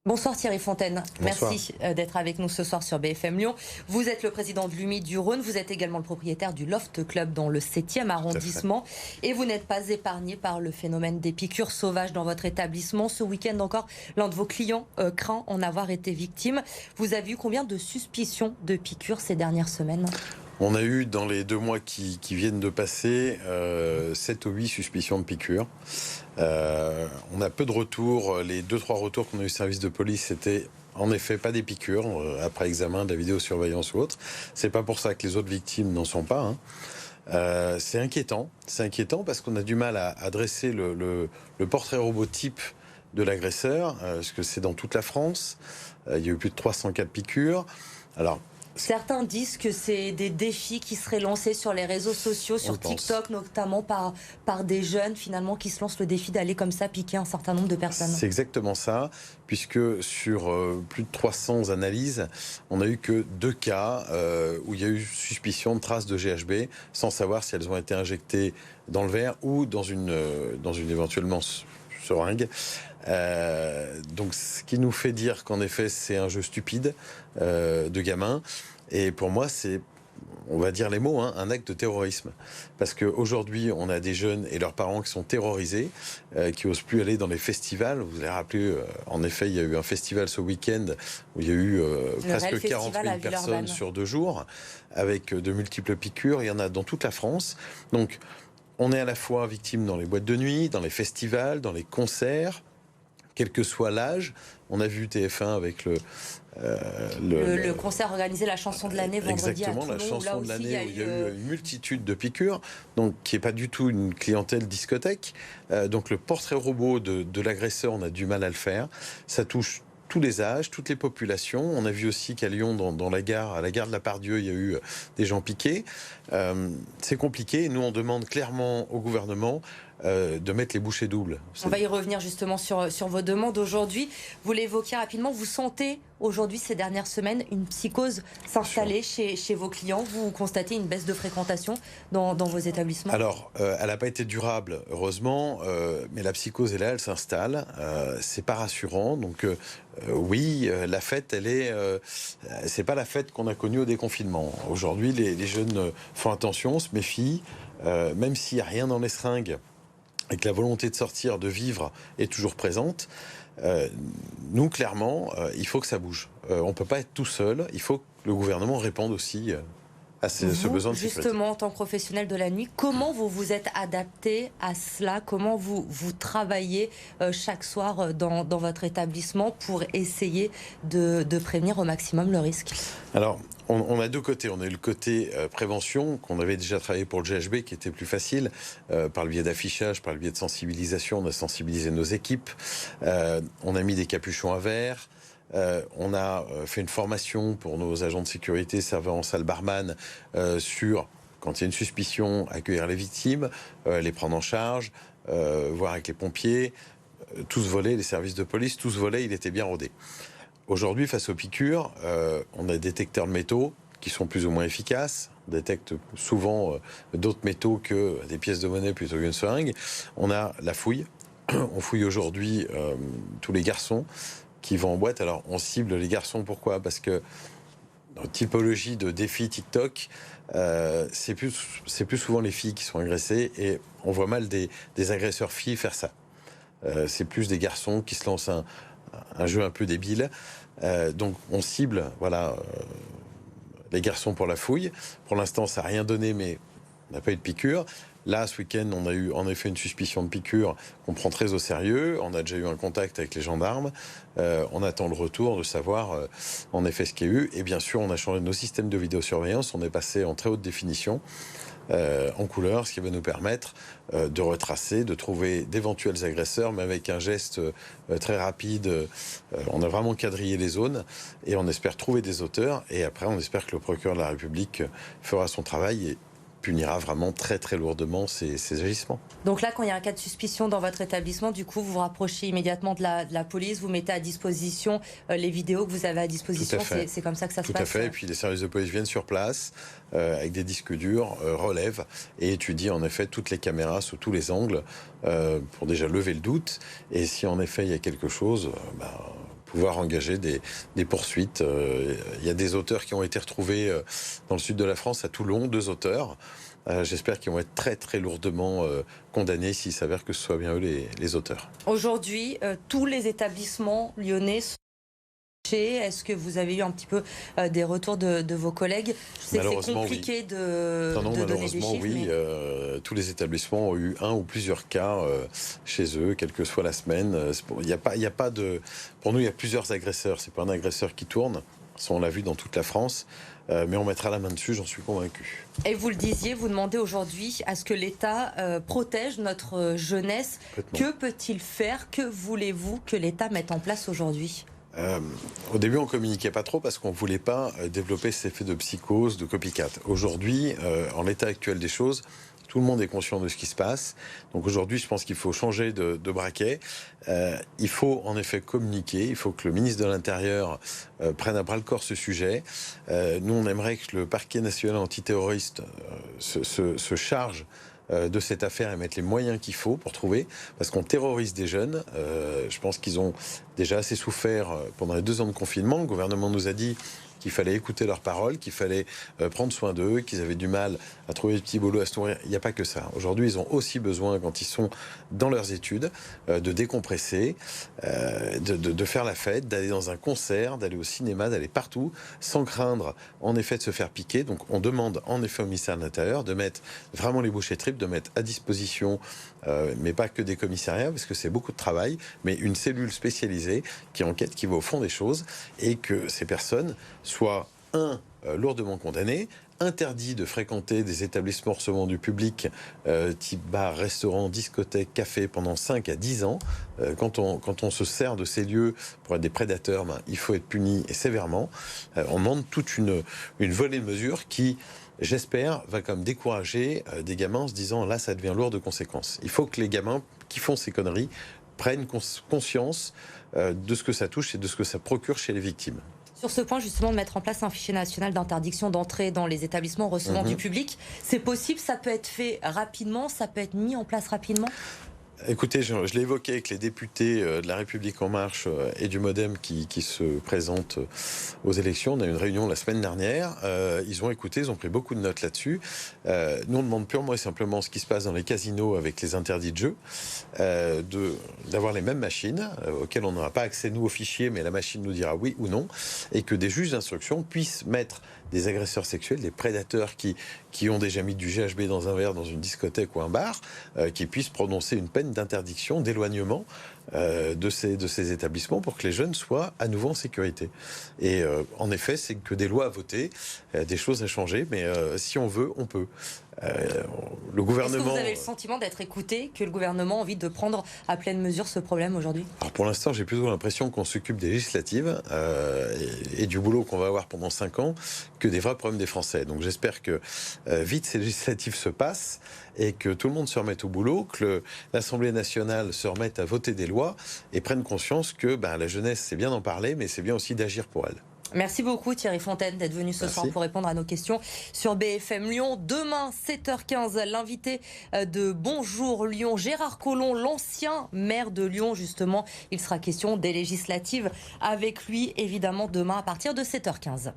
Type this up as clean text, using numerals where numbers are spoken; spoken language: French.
Bonsoir Thierry Fontaine, Bonsoir. merci d'être avec nous ce soir sur BFM Lyon. Vous êtes le président de l'UMI du Rhône, vous êtes également le propriétaire du Loft Club dans le 7e arrondissement et vous n'êtes pas épargné par le phénomène des piqûres sauvages dans votre établissement. Ce week-end encore, l'un de vos clients craint en avoir été victime. Vous avez eu combien de suspicions de piqûres ces dernières semaines ? On a eu dans les 2 mois qui viennent de passer 7 ou 8 suspicions de piqûres. On a peu de retours. Les 2-3 retours qu'on a eu au service de police, c'était en effet pas des piqûres après examen de la vidéosurveillance ou autre. C'est pas pour ça que les autres victimes n'en sont pas. C'est inquiétant. C'est inquiétant parce qu'on a du mal à dresser le portrait robot type de l'agresseur, parce que c'est dans toute la France. Il y a eu plus de 300 cas de piqûres. Alors, certains disent que c'est des défis qui seraient lancés sur les réseaux sociaux, sur TikTok notamment par des jeunes finalement qui se lancent le défi d'aller comme ça piquer un certain nombre de personnes. C'est exactement ça, puisque sur plus de 300 analyses, on n'a eu que 2 cas où il y a eu suspicion de traces de GHB, sans savoir si elles ont été injectées dans le verre ou dans une éventuellement seringue. Donc ce qui nous fait dire qu'en effet c'est un jeu stupide de gamins, et pour moi c'est, on va dire les mots, un acte de terrorisme, parce qu'aujourd'hui on a des jeunes et leurs parents qui sont terrorisés, qui osent plus aller dans les festivals. Vous avez rappelé, en effet il y a eu un festival ce week-end où il y a eu presque 40 000 personnes sur 2 jours, avec de multiples piqûres. Il y en a dans toute la France. Donc on est à la fois victime dans les boîtes de nuit, dans les festivals, dans les concerts, quel que soit l'âge. On a vu TF1 avec le concert organisé, la chanson de l'année vendredi à Toulon. Exactement, la chanson de l'année où il y a eu une multitude de piqûres, donc qui n'est pas du tout une clientèle discothèque. Donc le portrait robot de l'agresseur, on a du mal à le faire. Ça touche tous les âges, toutes les populations. On a vu aussi qu'à Lyon, à la gare de la Part-Dieu, il y a eu des gens piqués. C'est compliqué. Nous, on demande clairement au gouvernement de mettre les bouchées doubles. On va y revenir justement sur vos demandes aujourd'hui. Vous l'évoquiez rapidement, vous sentez aujourd'hui, ces dernières semaines, une psychose s'installer chez vos clients. Vous constatez une baisse de fréquentation dans vos établissements? Alors, elle n'a pas été durable, heureusement, mais la psychose est là, elle s'installe. C'est pas rassurant. Donc, oui, la fête, c'est pas la fête qu'on a connue au déconfinement. Aujourd'hui, les jeunes font attention, se méfient, même s'il n'y a rien dans les seringues et que la volonté de sortir, de vivre est toujours présente. Nous, clairement, il faut que ça bouge. On ne peut pas être tout seul. Il faut que le gouvernement réponde aussi à ce besoin de sécurité. Justement, en tant que professionnel de la nuit, comment vous vous êtes adapté à cela? Comment vous travaillez chaque soir dans votre établissement pour essayer de prévenir au maximum le risque? Alors, on a 2 côtés. On a eu le côté prévention, qu'on avait déjà travaillé pour le GHB, qui était plus facile, par le biais d'affichage, par le biais de sensibilisation. On a sensibilisé nos équipes. On a mis des capuchons à verre. On a fait une formation pour nos agents de sécurité, serveurs en salle, barman, sur, quand il y a une suspicion, accueillir les victimes, les prendre en charge, voir avec les pompiers. Tous volets, les services de police, tous volets, il était bien rodé. Aujourd'hui, face aux piqûres, on a des détecteurs de métaux qui sont plus ou moins efficaces. On détecte souvent d'autres métaux que des pièces de monnaie plutôt qu'une seringue. On a la fouille. On fouille aujourd'hui tous les garçons qui vont en boîte. Alors, on cible les garçons, pourquoi? Parce que dans la typologie de défis TikTok, c'est plus souvent les filles qui sont agressées, et on voit mal des agresseurs filles faire ça. C'est plus des garçons qui se lancent un jeu un peu débile. Donc on cible, les garçons pour la fouille. Pour l'instant, ça n'a rien donné, mais on n'a pas eu de piqûre. Là, ce week-end, on a eu en effet une suspicion de piqûre qu'on prend très au sérieux. On a déjà eu un contact avec les gendarmes. On attend le retour de savoir en effet ce qu'il y a eu. Et bien sûr, on a changé nos systèmes de vidéosurveillance. On est passé en très haute définition, en couleur, ce qui va nous permettre de retracer, de trouver d'éventuels agresseurs, mais avec un geste très rapide. On a vraiment quadrillé les zones et on espère trouver des auteurs. Et après, on espère que le procureur de la République fera son travail et punira vraiment très très lourdement ces agissements. Donc là, quand il y a un cas de suspicion dans votre établissement, du coup, vous vous rapprochez immédiatement de la police, vous mettez à disposition les vidéos que vous avez à disposition. C'est comme ça que ça se passe. Tout à fait. Et puis les services de police viennent sur place avec des disques durs, relèvent et étudient en effet toutes les caméras sous tous les angles pour déjà lever le doute. Et si en effet il y a quelque chose, pouvoir engager des poursuites. Il y a des auteurs qui ont été retrouvés dans le sud de la France, à Toulon, 2 auteurs. J'espère qu'ils vont être très très lourdement condamnés s'il s'avère que ce soit bien eux les auteurs. Aujourd'hui, tous les établissements lyonnais sont touchés. Est-ce que vous avez eu un petit peu des retours de vos collègues? Je sais que c'est compliqué oui. de donner des chiffres. Oui, mais... tous les établissements ont eu un ou plusieurs cas chez eux, quelle que soit la semaine. Il n'y a pas de... Pour nous, il y a plusieurs agresseurs. C'est pas un agresseur qui tourne. Ça, on l'a vu dans toute la France. Mais on mettra la main dessus, j'en suis convaincu. Et vous le disiez, vous demandez aujourd'hui à ce que l'État protège notre jeunesse. Que peut-il faire? Que voulez-vous que l'État mette en place aujourd'hui? Au début, on communiquait pas trop parce qu'on voulait pas développer cet effet de psychose, de copycat. Aujourd'hui, en l'état actuel des choses, tout le monde est conscient de ce qui se passe. Donc aujourd'hui, je pense qu'il faut changer de braquet. Il faut en effet communiquer. Il faut que le ministre de l'Intérieur prenne à bras-le-corps ce sujet. Nous, on aimerait que le parquet national antiterroriste se charge de cette affaire et mettre les moyens qu'il faut pour trouver, parce qu'on terrorise des jeunes. Je pense qu'ils ont déjà assez souffert pendant les 2 ans de confinement. Le gouvernement nous a dit qu'il fallait écouter leurs paroles, qu'il fallait prendre soin d'eux, qu'ils avaient du mal à trouver des petits boulots, à se nourrir. Il n'y a pas que ça. Aujourd'hui, ils ont aussi besoin, quand ils sont dans leurs études, de décompresser, de faire la fête, d'aller dans un concert, d'aller au cinéma, d'aller partout, sans craindre, en effet, de se faire piquer. Donc, on demande, en effet, au ministère de l'Intérieur de mettre vraiment les bouchées triples, de mettre à disposition, mais pas que des commissariats, parce que c'est beaucoup de travail, mais une cellule spécialisée qui enquête, qui va au fond des choses, et que ces personnes soient, lourdement condamnées, interdits de fréquenter des établissements recevant du public, type bar, restaurant, discothèque, café, pendant 5 à 10 ans. Quand on se sert de ces lieux pour être des prédateurs, il faut être puni et sévèrement. On demande toute une volée de mesures qui, j'espère, va comme décourager des gamins en se disant là, ça devient lourd de conséquences. Il faut que les gamins qui font ces conneries prennent conscience de ce que ça touche et de ce que ça procure chez les victimes. Sur ce point, justement, de mettre en place un fichier national d'interdiction d'entrée dans les établissements recevant du public, c'est possible, ça peut être fait rapidement, ça peut être mis en place rapidement? Écoutez, je l'ai évoqué avec les députés de La République En Marche et du MoDem qui se présentent aux élections. On a eu une réunion la semaine dernière. Ils ont écouté, ils ont pris beaucoup de notes là-dessus. Nous, on demande purement et simplement ce qui se passe dans les casinos avec les interdits de jeu, d'avoir les mêmes machines auxquelles on n'aura pas accès, nous, au fichier, mais la machine nous dira oui ou non, et que des juges d'instruction puissent mettre des agresseurs sexuels, des prédateurs qui ont déjà mis du GHB dans un verre dans une discothèque ou un bar, qui puissent prononcer une peine d'interdiction, d'éloignement de ces établissements pour que les jeunes soient à nouveau en sécurité. Et en effet, c'est que des lois à voter, des choses à changer, mais si on veut, on peut. Le gouvernement... Est-ce que vous avez le sentiment d'être écouté, que le gouvernement a envie de prendre à pleine mesure ce problème aujourd'hui? Alors pour l'instant, j'ai plutôt l'impression qu'on s'occupe des législatives et du boulot qu'on va avoir pendant 5 ans que des vrais problèmes des Français. Donc j'espère que vite ces législatives se passent et que tout le monde se remette au boulot, que l'Assemblée nationale se remette à voter des lois et prenne conscience que la jeunesse, c'est bien d'en parler, mais c'est bien aussi d'agir pour elle. Merci beaucoup Thierry Fontaine d'être venu ce soir pour répondre à nos questions sur BFM Lyon. Demain, 7h15, l'invité de Bonjour Lyon, Gérard Collomb, l'ancien maire de Lyon, justement. Il sera question des législatives avec lui, évidemment, demain à partir de 7h15.